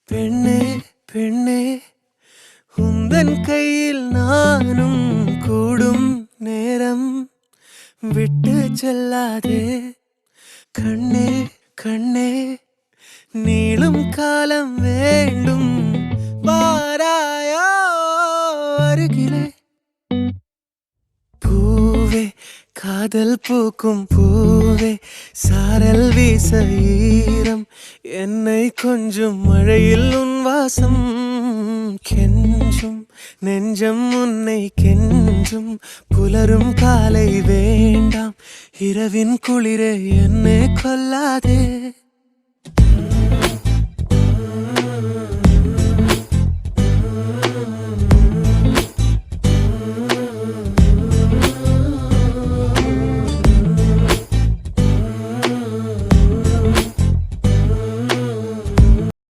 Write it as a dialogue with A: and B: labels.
A: பெண்ணே பெண்ணே உந்தன் கையில் நானும் கூடும் நேரம் விட்டு செல்லாதே கண்ணே கண்ணே நீளும் காலம் வேண்டும் வாராயோ அருகிலே பூவே காதல் பூக்கும் பூவே சாரல் வீச ஈரம் என்னை கொஞ்சம் மழையில் உன் வாசம் கெஞ்சும் நெஞ்சம் உன்னை கெஞ்சும் புலரும் காலை வேண்டாம் இரவின் குளிரே என்னை கொல்லாதே